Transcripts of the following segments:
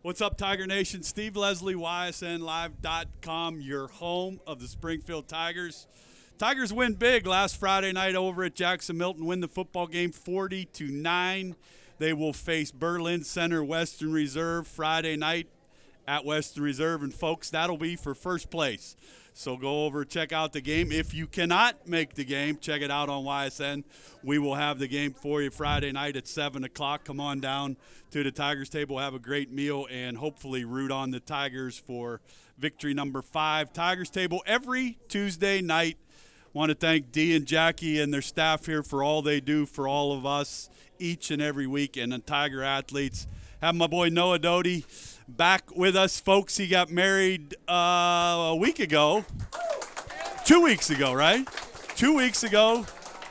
What's up, Tiger Nation? Steve Leslie, YSNLive.com, your home of the Springfield Tigers. Tigers win big last Friday night over at Jackson Milton, win the football game 40-9. They will face Berlin Center Western Reserve Friday night at Western Reserve. And, folks, that'll be for first place. So go over, check out the game. If you cannot make the game, check it out on YSN. We will have the game for you Friday night at 7 o'clock. Come on down to the Tigers table, have a great meal, and hopefully root on the Tigers for victory number 5. Tigers table every Tuesday night. Want to thank Dee and Jackie and their staff here for all they do for all of us each and every week, and the Tiger athletes. Have my boy Noah Doty back with us, folks. He got married a week ago. 2 weeks ago, right? 2 weeks ago.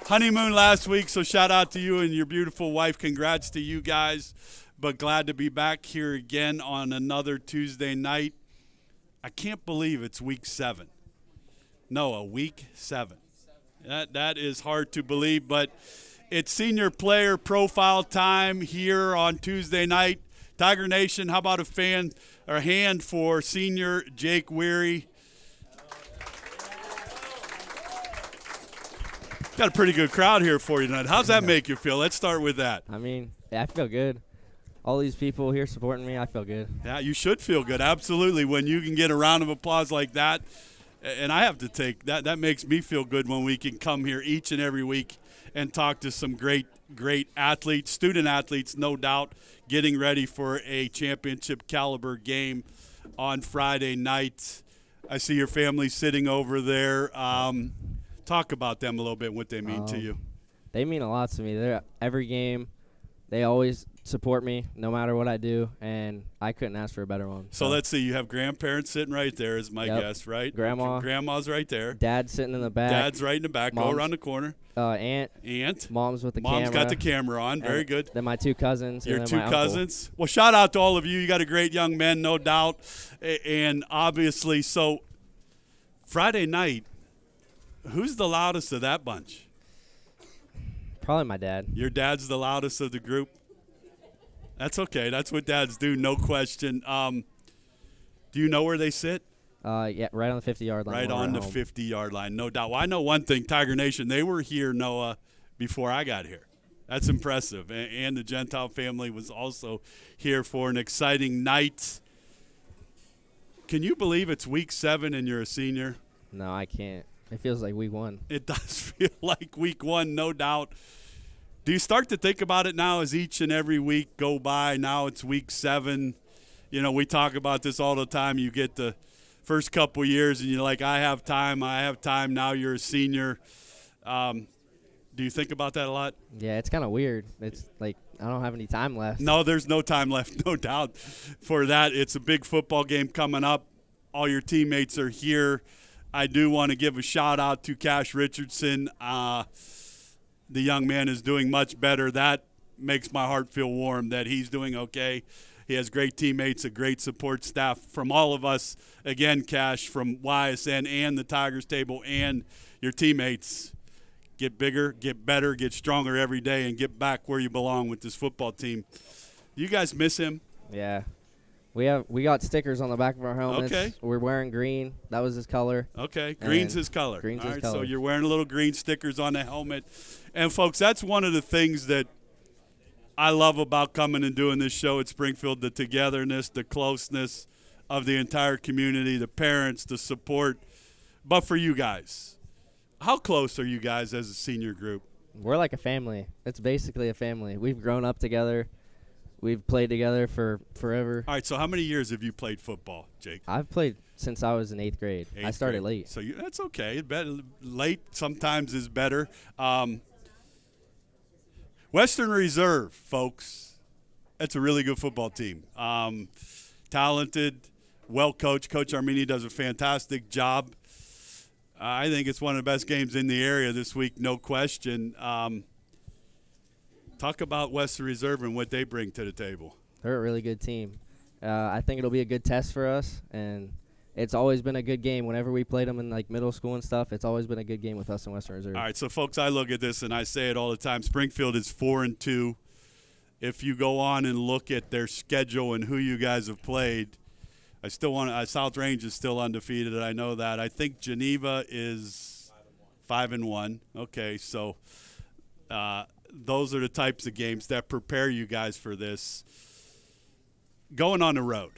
Honeymoon last week, so shout out to you and your beautiful wife. Congrats to you guys. But glad to be back here again on another Tuesday night. I can't believe it's week 7. No, week 7. That is hard to believe, but it's senior player profile time here on Tuesday night. Tiger Nation, how about a hand for senior Jake Wiery? Got a pretty good crowd here for you tonight. How's that make you feel? Let's start with that. I mean, I feel good. All these people here supporting me, I feel good. Yeah, you should feel good, absolutely, when you can get a round of applause like that. And I have to take that. That makes me feel good when we can come here each and every week and talk to some great athletes, student athletes, no doubt, getting ready for a championship caliber game on Friday night. I see your family sitting over there. Talk about them a little bit, what they mean to you. They mean a lot to me. They're every game. They always support me no matter what I do, and I couldn't ask for a better one. So let's see. You have grandparents sitting right there is my guess, right? Grandma's right there. Dad's sitting in the back. Dad's right in the back. Go around the corner. Aunt. Mom's with the camera. Mom's got the camera on. Very good. Then my 2 cousins. Your and 2 my cousins. Uncle. Well, shout out to all of you. You got a great young men, no doubt. And obviously, so Friday night, who's the loudest of that bunch? Probably my dad. Your dad's the loudest of the group? That's okay. That's what dads do, no question. Do you know where they sit? Yeah, right on the 50-yard line. Right on the 50-yard line, no doubt. Well, I know one thing, Tiger Nation, they were here, Noah, before I got here. That's impressive. And the Gentile family was also here for an exciting night. Can you believe it's week 7 and you're a senior? No, I can't. It feels like week 1. It does feel like week 1, no doubt. Do you start to think about it now as each and every week go by? Now it's week 7. You know, we talk about this all the time. You get the first couple years and you're like, I have time. Now you're a senior. Do you think about that a lot? Yeah, it's kind of weird. It's like I don't have any time left. No, there's no time left, no doubt for that. It's a big football game coming up. All your teammates are here. I do want to give a shout-out to Cash Richardson. The young man is doing much better. That makes my heart feel warm that he's doing okay. He has great teammates, a great support staff from all of us. Again, Cash, from YSN and the Tigers table and your teammates. Get bigger, get better, get stronger every day, and get back where you belong with this football team. You guys miss him? Yeah. We got stickers on the back of our helmets. Okay. We're wearing green. That was his color. Okay. Green's his color. Green's all his right, color. So you're wearing little green stickers on the helmet. And, folks, that's one of the things that I love about coming and doing this show at Springfield, the togetherness, the closeness of the entire community, the parents, the support. But for you guys, how close are you guys as a senior group? We're like a family. It's basically a family. We've grown up together. We've played together for forever. All right, so how many years have you played football, Jake? I've played since I was in 8th grade. I started late. So that's okay. Late sometimes is better. Western Reserve, folks, that's a really good football team. Talented, well-coached. Coach Armini does a fantastic job. I think it's one of the best games in the area this week, no question. Talk about Western Reserve and what they bring to the table. They're a really good team. I think it'll be a good test for us, and it's always been a good game. Whenever we played them in like middle school and stuff, it's always been a good game with us in Western Reserve. All right, so folks, I look at this and I say it all the time. Springfield is 4-2. if you go on and look at their schedule and who you guys have played, I still want South Range is still undefeated. I know that. I think Geneva is 5-1. Okay, so those are the types of games that prepare you guys for this. Going on the road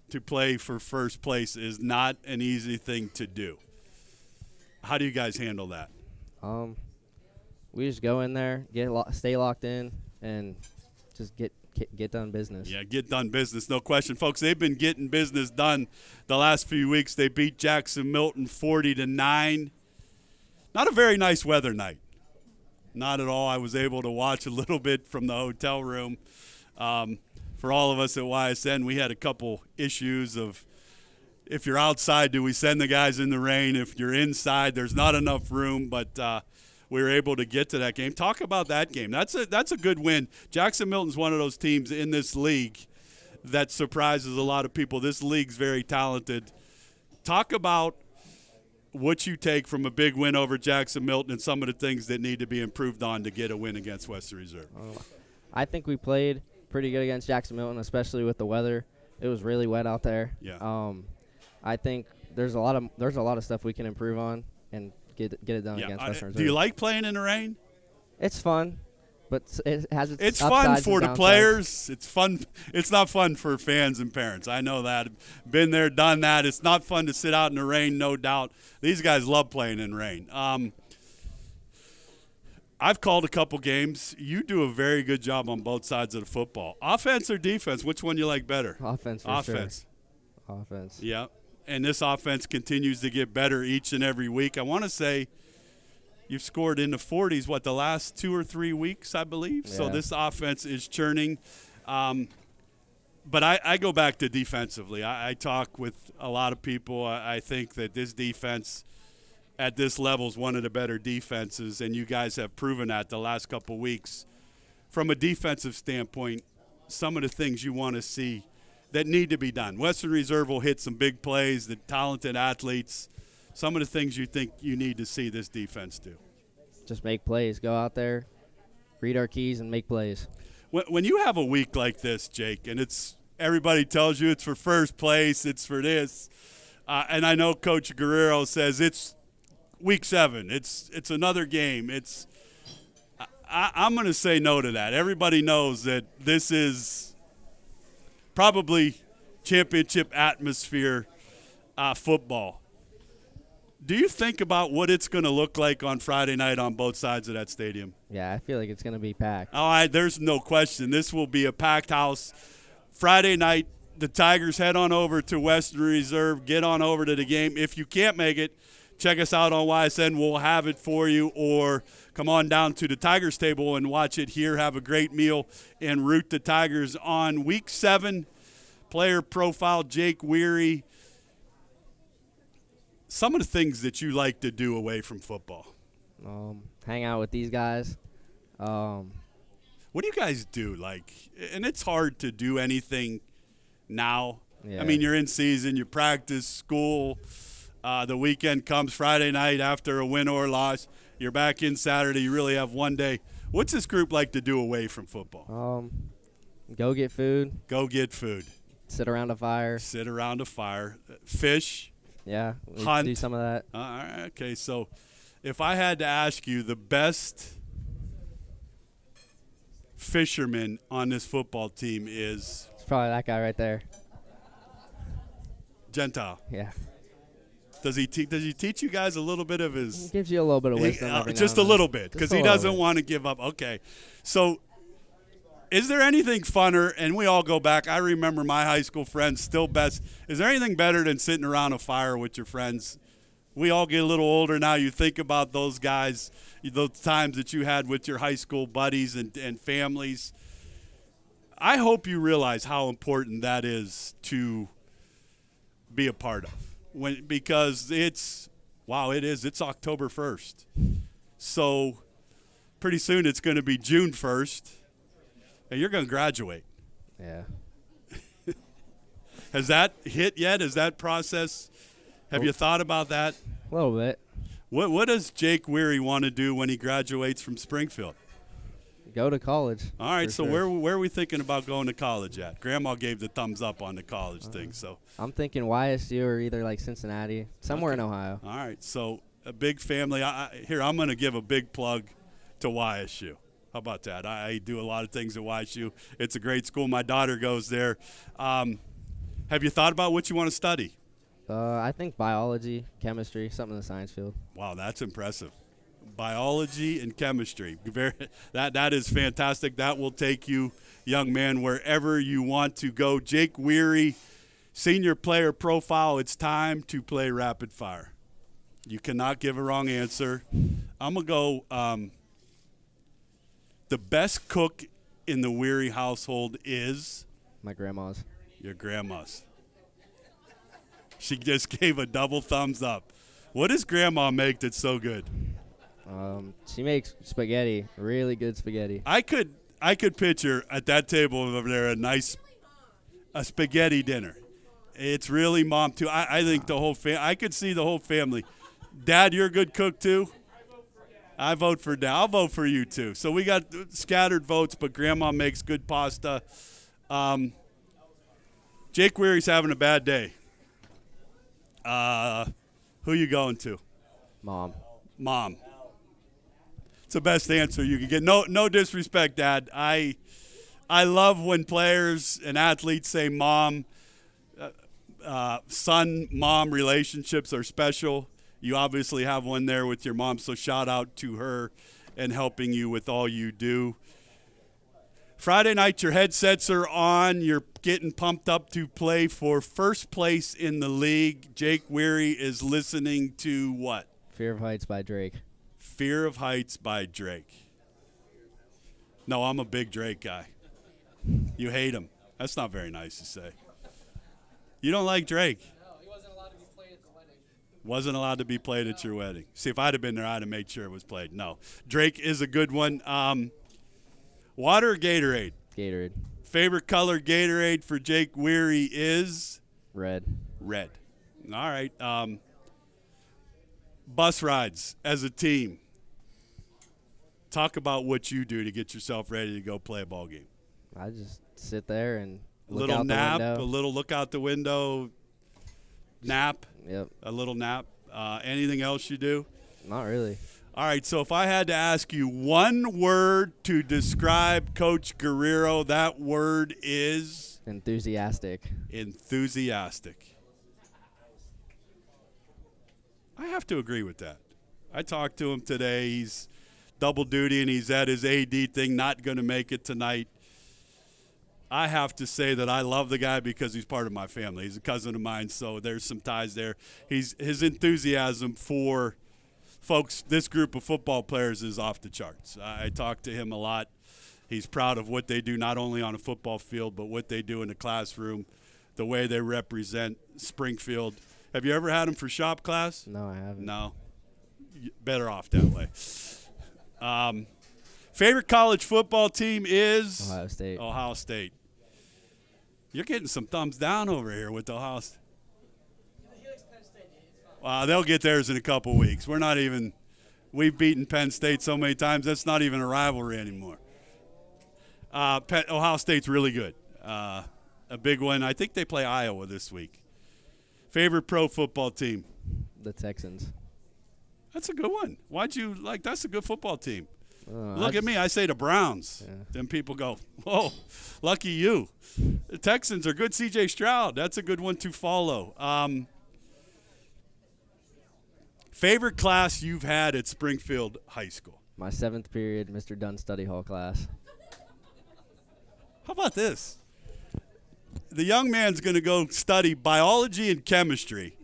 to play for first place is not an easy thing to do. How do you guys handle that? We just go in there, stay locked in, and just get done business. Yeah, get done business, no question, folks. They've been getting business done the last few weeks. They beat Jackson Milton 40-9. Not a very nice weather night. Not at all. I was able to watch a little bit from the hotel room. For all of us at YSN, we had a couple issues of, if you're outside, do we send the guys in the rain? If you're inside, there's not enough room, but we were able to get to that game. Talk about that game. That's a good win. Jackson Milton's one of those teams in this league that surprises a lot of people. This league's very talented. Talk about what you take from a big win over Jackson Milton and some of the things that need to be improved on to get a win against Western Reserve. I think we played pretty good against Jackson Milton, especially with the weather. It was really wet out there. Yeah. I think there's a lot of stuff we can improve on and get it done against Western Reserve. Do you like playing in the rain? It's fun, but it has its It's upsides fun and for the downsides. players. It's fun. It's not fun for fans and parents. I know that. Been there, done that. It's not fun to sit out in the rain, no doubt. These guys love playing in rain. I've called a couple games. You do a very good job on both sides of the football. Offense or defense, which one you like better? Offense. Offense. Offense. Yeah. And this offense continues to get better each and every week. I want to say you've scored in the 40s, the last 2 or 3 weeks, I believe. Yeah. So this offense is churning. But I go back to defensively. I talk with a lot of people. I think that this defense at this level is one of the better defenses, and you guys have proven that the last couple weeks. From a defensive standpoint, some of the things you want to see that need to be done. Western Reserve will hit some big plays, the talented athletes. Some of the things you think you need to see this defense do. Just make plays. Go out there, read our keys, and make plays. When you have a week like this, Jake, and it's everybody tells you it's for first place, it's for this, and I know Coach Guerrero says it's week 7, it's another game. I'm going to say no to that. Everybody knows that this is probably championship atmosphere football. Do you think about what it's going to look like on Friday night on both sides of that stadium? Yeah, I feel like it's going to be packed. All right, there's no question. This will be a packed house. Friday night, the Tigers head on over to Western Reserve, get on over to the game. If you can't make it, check us out on YSN. We'll have it for you, or come on down to the Tigers table and watch it here. Have a great meal and root the Tigers on. Week 7, player profile, Jake Wiery. Some of the things that you like to do away from football. Hang out with these guys. What do you guys do? And it's hard to do anything now. Yeah. I mean, you're in season, you practice, school. The weekend comes Friday night after a win or loss. You're back in Saturday. You really have one day. What's this group like to do away from football? Go get food. Go get food. Sit around a fire. Sit around a fire. Fish. Yeah, we Hunt. do some of that. All right, okay, so if I had to ask you the best fisherman on this football team is It's probably that guy right there. Gentile. Yeah. Does he teach you guys a little bit of He his gives you a little bit of wisdom. every now just and a then. little bit, because Just a he little doesn't bit. want to give up. Okay, so is there anything funner, and we all go back, I remember my high school friends still best, is there anything better than sitting around a fire with your friends? We all get a little older now. You think about those guys, those times that you had with your high school buddies and families. I hope you realize how important that is to be a part of, because it's October 1st. So pretty soon it's going to be June 1st, and you're going to graduate. Yeah. Has that hit yet? Is that process? Have you thought about that? A little bit. What does Jake Wiery want to do when he graduates from Springfield? Go to college. All right, for so sure. where are we thinking about going to college at? Grandma gave the thumbs up on the college thing, so. I'm thinking YSU or either like Cincinnati, somewhere in Ohio. All right, so a big family. Here, I'm going to give a big plug to YSU. How about that? I do a lot of things at YSU. It's a great school. My daughter goes there. Have you thought about what you want to study? I think biology, chemistry, something in the science field. Wow, that's impressive. Biology and chemistry. That is fantastic. That will take you, young man, wherever you want to go. Jake Wiery, senior player profile. It's time to play rapid fire. You cannot give a wrong answer. I'm going to go the best cook in the Wiery household is? My grandma's. Your grandma's. She just gave a double thumbs up. What does Grandma make that's so good? She makes spaghetti, really good spaghetti. I could picture at that table over there a spaghetti dinner. It's really mom too. I think the whole I could see the whole family. Dad, you're a good cook too? I vote for Dad. I'll vote for you too. So we got scattered votes, but Grandma makes good pasta. Jake Wiery's having a bad day. Who you going to? Mom. Mom. It's the best answer you can get. No disrespect, Dad. I love when players and athletes say mom. Son-mom relationships are special. You obviously have one there with your mom, so shout out to her and helping you with all you do. Friday night, your headsets are on. You're getting pumped up to play for first place in the league. Jake Wiery is listening to what? Fear of Heights by Drake. Fear of Heights by Drake. No, I'm a big Drake guy. You hate him. That's not very nice to say. You don't like Drake? No, he wasn't allowed to be played at the wedding. Wasn't allowed to be played at your wedding. See, if I'd have been there, I'd have made sure it was played. No. Drake is a good one. Water or Gatorade? Gatorade. Favorite color Gatorade for Jake Wiery is? Red. Red. All right. Bus rides as a team. Talk about what you do to get yourself ready to go play a ball game. I just sit there and A look little out nap, the a window. little look out the window, nap, Yep. a little nap. Anything else you do? Not really. All right, so if I had to ask you one word to describe Coach Guerrero, that word is? Enthusiastic. Enthusiastic. I have to agree with that. I talked to him today. He's double duty, and he's at his AD thing, not going to make it tonight. I have to say that I love the guy because he's part of my family. He's a cousin of mine, so there's some ties there. His enthusiasm for folks, this group of football players is off the charts. I talk to him a lot. He's proud of what they do, not only on a football field, but what they do in the classroom, the way they represent Springfield. Have you ever had him for shop class? No, I haven't. No. Better off that way. Favorite college football team is? Ohio State. Ohio State. You're getting some thumbs down over here with Ohio State. They'll get theirs in a couple weeks. We've beaten Penn State so many times, that's not even a rivalry anymore. Ohio State's really good. A big one. I think they play Iowa this week. Favorite pro football team? The Texans. That's a good one. Why'd you like? That's a good football team. Look at me. I say the Browns. Yeah. Then people go, whoa, lucky you. The Texans are good. C.J. Stroud, that's a good one to follow. Favorite class you've had at Springfield High School? My 7th period, Mr. Dunn study hall class. How about this? The young man's going to go study biology and chemistry.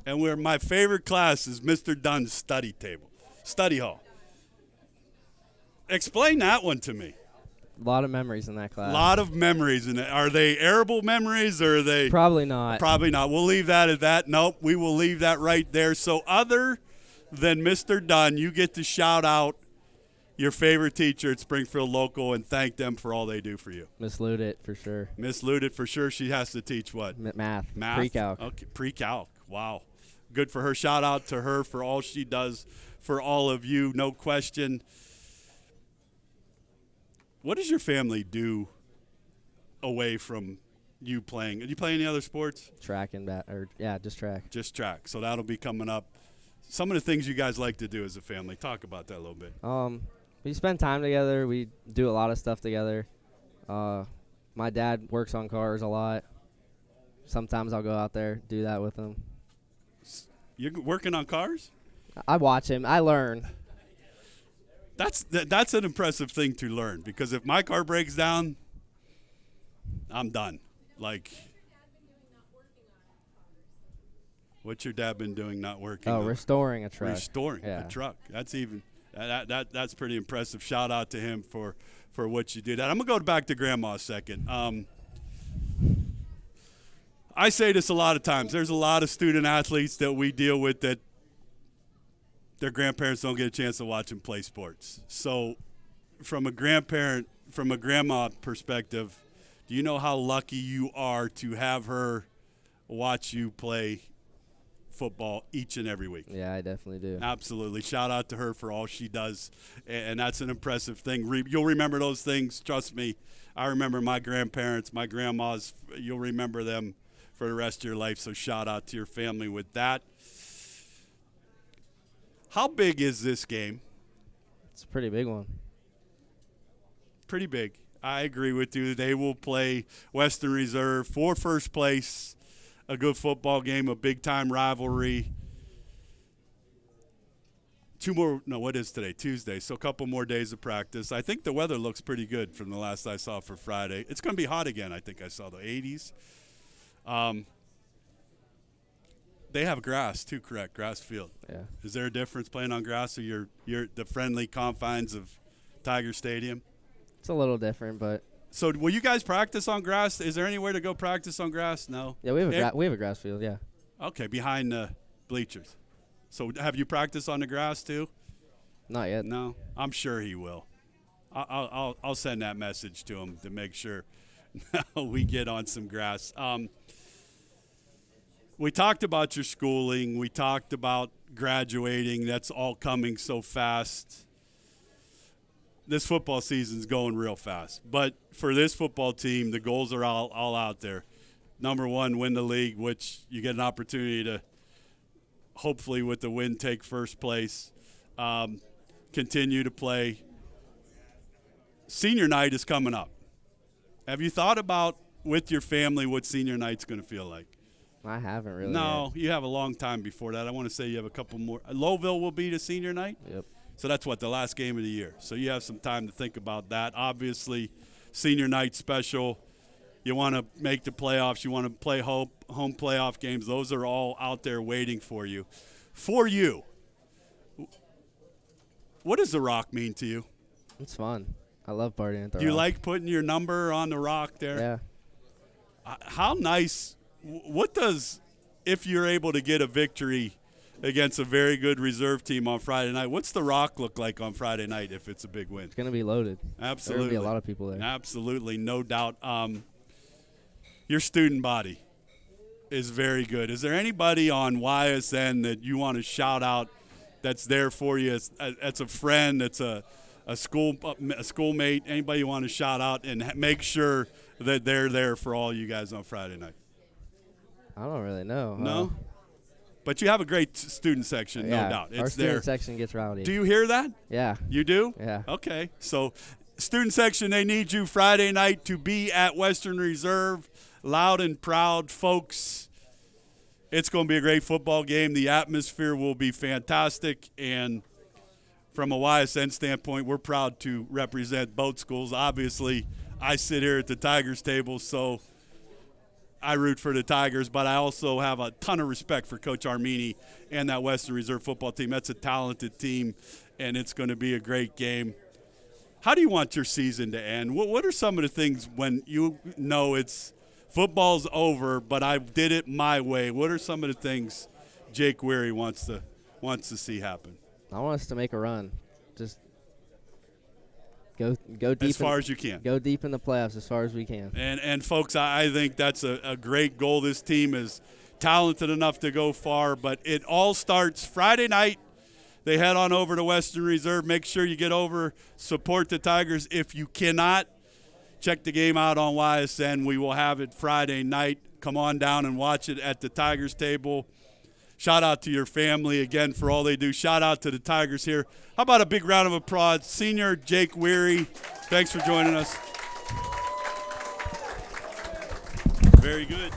And my favorite class is Mr. Dunn's study hall. Explain that one to me. A lot of memories in that class. A lot of memories in it. Are they arable memories or are they? Probably not. Probably not. We'll leave that at that. Nope, we will leave that right there. So other than Mr. Dunn, you get to shout out your favorite teacher at Springfield Local and thank them for all they do for you. Miss Ludit, for sure. Miss Ludit, for sure. She has to teach what? Math. Math. Pre-calc. Okay, pre-calc. Wow. Good for her. Shout out to her for all she does for all of you, no question. Favorite college football team is? My 7th period, Mr. Dunn study hall class. No question. Favorite college football team is? Ohio State. All right, so where are we thinking about going to college at? Grandma gave the thumbs up on the college thing, so. Grandma's. What does your family do away from you playing? Do you play any other sports? Track and just track. Just track. So that'll be coming up. Some of the things you guys like to do as a family. Talk about that a little bit. We spend time together. We do a lot of stuff together. My dad works on cars a lot. Sometimes I'll go out there, do that with him. You're working on cars? I watch him. I learn. That's an impressive thing to learn, because if my car breaks down, I'm done. Like, what's your dad been doing not working? Restoring a truck. Restoring a truck. That's even that's pretty impressive. Shout out to him for what you did. I'm gonna go back to Grandma a second. I say this a lot of times. There's a lot of student athletes that we deal with that their grandparents don't get a chance to watch them play sports. So from a grandma perspective, do you know how lucky you are to have her watch you play football each and every week? Yeah, I definitely do. Absolutely. Shout out to her for all she does, and that's an impressive thing. You'll remember those things. Trust me. I remember my grandparents, my grandmas. You'll remember them for the rest of your life, so shout out to your family with that. How big is this game? It's a pretty big one. Pretty big. I agree with you. They will play Western Reserve for first place, a good football game, a big-time rivalry. What is today? Tuesday, so a couple more days of practice. I think the weather looks pretty good from the last I saw for Friday. It's going to be hot again, I think I saw the 80s. They have grass too, correct? Grass field. Yeah. Is there a difference playing on grass or you're the friendly confines of Tiger Stadium? It's a little different, but. So will you guys practice on grass? Is there anywhere to go practice on grass? No. Yeah, we have a grass field. Yeah. Okay, behind the bleachers. So have you practiced on the grass too? Not yet. No, I'm sure he will. I'll send that message to him to make sure we get on some grass. We talked about your schooling. We talked about graduating. That's all coming so fast. This football season's going real fast. But for this football team, the goals are all out there. Number one, win the league, which you get an opportunity to, hopefully with the win, take first place. Continue to play. Senior night is coming up. Have you thought about, with your family, what senior night's going to feel like? I haven't really. No, you have a long time before that. I want to say you have a couple more. Lowville will be the senior night? Yep. So that's the last game of the year. So you have some time to think about that. Obviously, senior night special. You want to make the playoffs. You want to play home playoff games. Those are all out there waiting for you. For you, what does the Rock mean to you? It's fun. I love partying at the Do you Rock. like putting your number on the Rock there? Yeah. How nice. What does, if you're able to get a victory against a very good reserve team on Friday night, what's the Rock look like on Friday night if it's a big win? It's going to be loaded. Absolutely. There'll be a lot of people there. Absolutely, no doubt. Your student body is very good. Is there anybody on YSN that you want to shout out that's there for you? That's a friend, that's a schoolmate, anybody you want to shout out and make sure that they're there for all you guys on Friday night? I don't really know. No? But you have a great student section, no doubt. Our It's student there. section gets rowdy. Do you hear that? Yeah. You do? Yeah. Okay. So, student section, they need you Friday night to be at Western Reserve. Loud and proud, folks. It's going to be a great football game. The atmosphere will be fantastic. And from a YSN standpoint, we're proud to represent both schools. Obviously, I sit here at the Tigers table, so I root for the Tigers, but I also have a ton of respect for Coach Armini and that Western Reserve football team. That's a talented team, and it's going to be a great game. How do you want your season to end? What are some of the things when you know it's football's over, but I did it my way? What are some of the things Jake Wiery wants to see happen? I want us to make a run. Just go deep as far as you can. Go deep in the playoffs as far as we can. And folks, I think that's a great goal. This team is talented enough to go far, but it all starts Friday night. they head on over to Western Reserve. Make sure you get over, support the Tigers. If you cannot, check the game out on YSN. We will have it Friday night. Come on down and watch it at the Tigers table. Shout out to your family again for all they do. Shout out to the Tigers here. How about a big round of applause? Senior Jake Wiery, thanks for joining us. Very good.